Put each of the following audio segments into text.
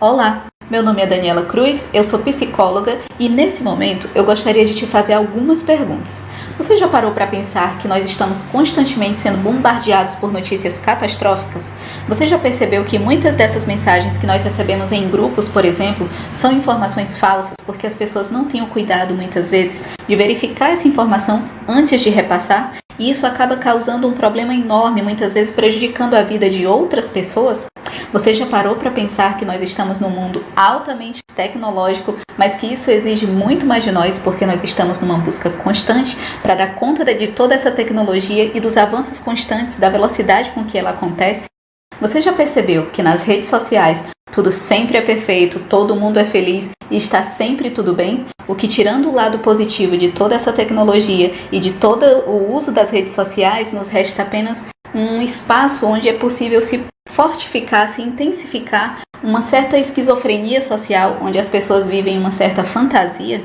Olá, meu nome é Daniela Cruz, eu sou psicóloga e nesse momento eu gostaria de te fazer algumas perguntas. Você já parou para pensar que nós estamos constantemente sendo bombardeados por notícias catastróficas? Você já percebeu que muitas dessas mensagens que nós recebemos em grupos, por exemplo, são informações falsas porque as pessoas não têm o cuidado muitas vezes de verificar essa informação antes de repassar? E isso acaba causando um problema enorme, muitas vezes prejudicando a vida de outras pessoas? Você já parou para pensar que nós estamos num mundo altamente tecnológico, mas que isso exige muito mais de nós porque nós estamos numa busca constante para dar conta de toda essa tecnologia e dos avanços constantes da velocidade com que ela acontece? Você já percebeu que nas redes sociais tudo sempre é perfeito, todo mundo é feliz e está sempre tudo bem? O que, tirando o lado positivo de toda essa tecnologia e de todo o uso das redes sociais, nos resta apenas um espaço onde é possível se fortificar, se intensificar uma certa esquizofrenia social, onde as pessoas vivem uma certa fantasia?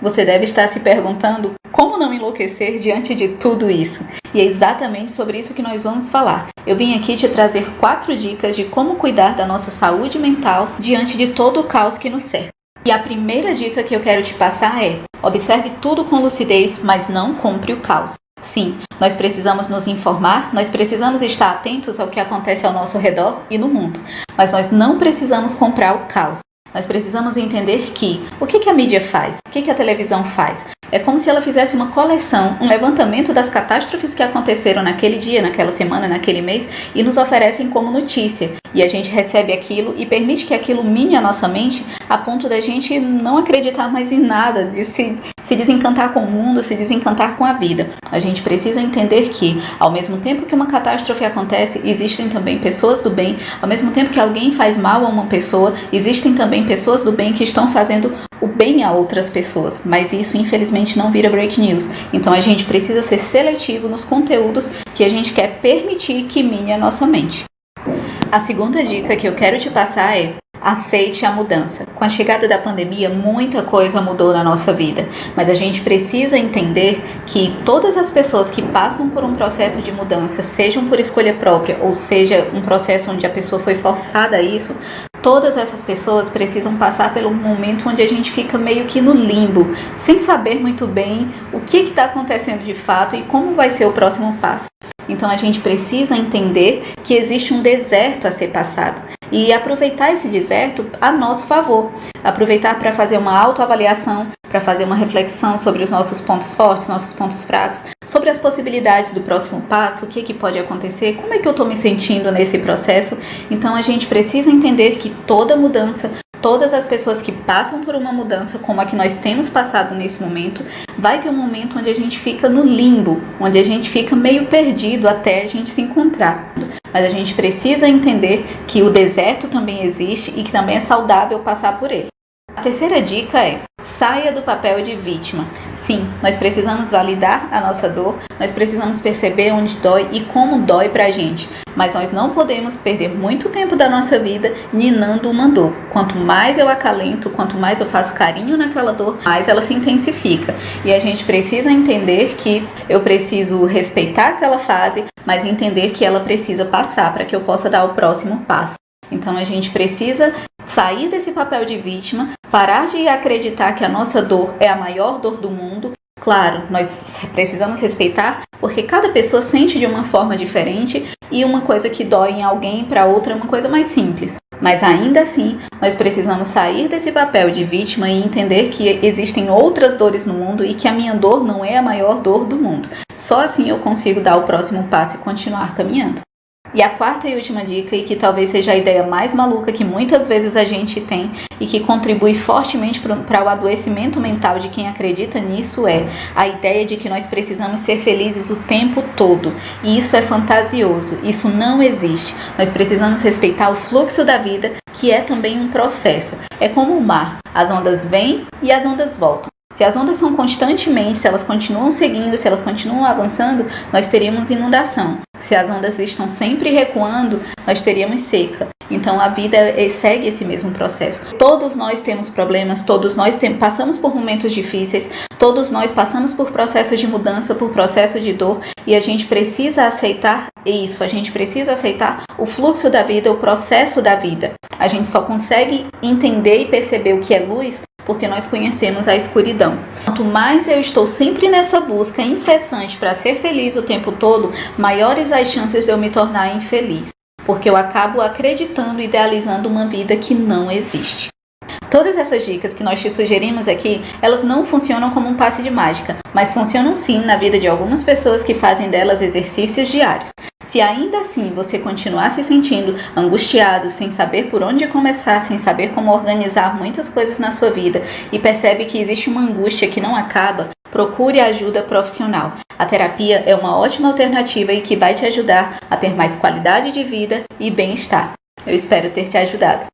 Você deve estar se perguntando como não enlouquecer diante de tudo isso. E é exatamente sobre isso que nós vamos falar. Eu vim aqui te trazer 4 dicas de como cuidar da nossa saúde mental diante de todo o caos que nos cerca. E a primeira dica que eu quero te passar é: observe tudo com lucidez, mas não compre o caos. Sim, nós precisamos nos informar, nós precisamos estar atentos ao que acontece ao nosso redor e no mundo, mas nós não precisamos comprar o caos. Nós precisamos entender que o que a mídia faz, o que a televisão faz, é como se ela fizesse uma coleção, um levantamento das catástrofes que aconteceram naquele dia, naquela semana, naquele mês e nos oferecem como notícia. E a gente recebe aquilo e permite que aquilo mine a nossa mente a ponto da gente não acreditar mais em nada, de se desencantar com o mundo, se desencantar com a vida. A gente precisa entender que, ao mesmo tempo que uma catástrofe acontece, existem também pessoas do bem. Ao mesmo tempo que alguém faz mal a uma pessoa, existem também pessoas do bem que estão fazendo o bem a outras pessoas. Mas isso, infelizmente, não vira break news. Então a gente precisa ser seletivo nos conteúdos que a gente quer permitir que mine a nossa mente. A segunda dica que eu quero te passar é: aceite a mudança. Com a chegada da pandemia, muita coisa mudou na nossa vida, mas a gente precisa entender que todas as pessoas que passam por um processo de mudança, sejam por escolha própria, ou seja, um processo onde a pessoa foi forçada a isso, todas essas pessoas precisam passar pelo momento onde a gente fica meio que no limbo, sem saber muito bem o que está acontecendo de fato e como vai ser o próximo passo. Então a gente precisa entender que existe um deserto a ser passado e aproveitar esse deserto a nosso favor. Aproveitar para fazer uma autoavaliação, para fazer uma reflexão sobre os nossos pontos fortes, nossos pontos fracos, sobre as possibilidades do próximo passo, o que pode acontecer, como é que eu estou me sentindo nesse processo. Então a gente precisa entender que toda mudança, todas as pessoas que passam por uma mudança como a que nós temos passado nesse momento, vai ter um momento onde a gente fica no limbo, onde a gente fica meio perdido até a gente se encontrar. Mas a gente precisa entender que o deserto também existe e que também é saudável passar por ele. A terceira dica é: saia do papel de vítima. Sim, nós precisamos validar a nossa dor, nós precisamos perceber onde dói e como dói pra gente, mas nós não podemos perder muito tempo da nossa vida ninando uma dor. Quanto mais eu acalento, quanto mais eu faço carinho naquela dor, mais ela se intensifica. E a gente precisa entender que eu preciso respeitar aquela fase, mas entender que ela precisa passar para que eu possa dar o próximo passo. Então a gente precisa sair desse papel de vítima, parar de acreditar que a nossa dor é a maior dor do mundo. Claro, nós precisamos respeitar, porque cada pessoa sente de uma forma diferente e uma coisa que dói em alguém para outra é uma coisa mais simples. Mas ainda assim, nós precisamos sair desse papel de vítima e entender que existem outras dores no mundo e que a minha dor não é a maior dor do mundo. Só assim eu consigo dar o próximo passo e continuar caminhando. E a quarta e última dica, e que talvez seja a ideia mais maluca que muitas vezes a gente tem e que contribui fortemente para o adoecimento mental de quem acredita nisso, é a ideia de que nós precisamos ser felizes o tempo todo. E isso é fantasioso, isso não existe. Nós precisamos respeitar o fluxo da vida, que é também um processo. É como o mar, as ondas vêm e as ondas voltam. Se as ondas são constantemente, se elas continuam seguindo, se elas continuam avançando, nós teríamos inundação. Se as ondas estão sempre recuando, nós teríamos seca. Então a vida segue esse mesmo processo. Todos nós temos problemas, todos nós passamos por momentos difíceis, todos nós passamos por processos de mudança, por processo de dor, e a gente precisa aceitar isso, a gente precisa aceitar o fluxo da vida, o processo da vida. A gente só consegue entender e perceber o que é luz porque nós conhecemos a escuridão. Quanto mais eu estou sempre nessa busca incessante para ser feliz o tempo todo, maiores as chances de eu me tornar infeliz, porque eu acabo acreditando e idealizando uma vida que não existe. Todas essas dicas que nós te sugerimos aqui, elas não funcionam como um passe de mágica, mas funcionam sim na vida de algumas pessoas que fazem delas exercícios diários. Se ainda assim você continuar se sentindo angustiado, sem saber por onde começar, sem saber como organizar muitas coisas na sua vida e percebe que existe uma angústia que não acaba, procure ajuda profissional. A terapia é uma ótima alternativa e que vai te ajudar a ter mais qualidade de vida e bem-estar. Eu espero ter te ajudado.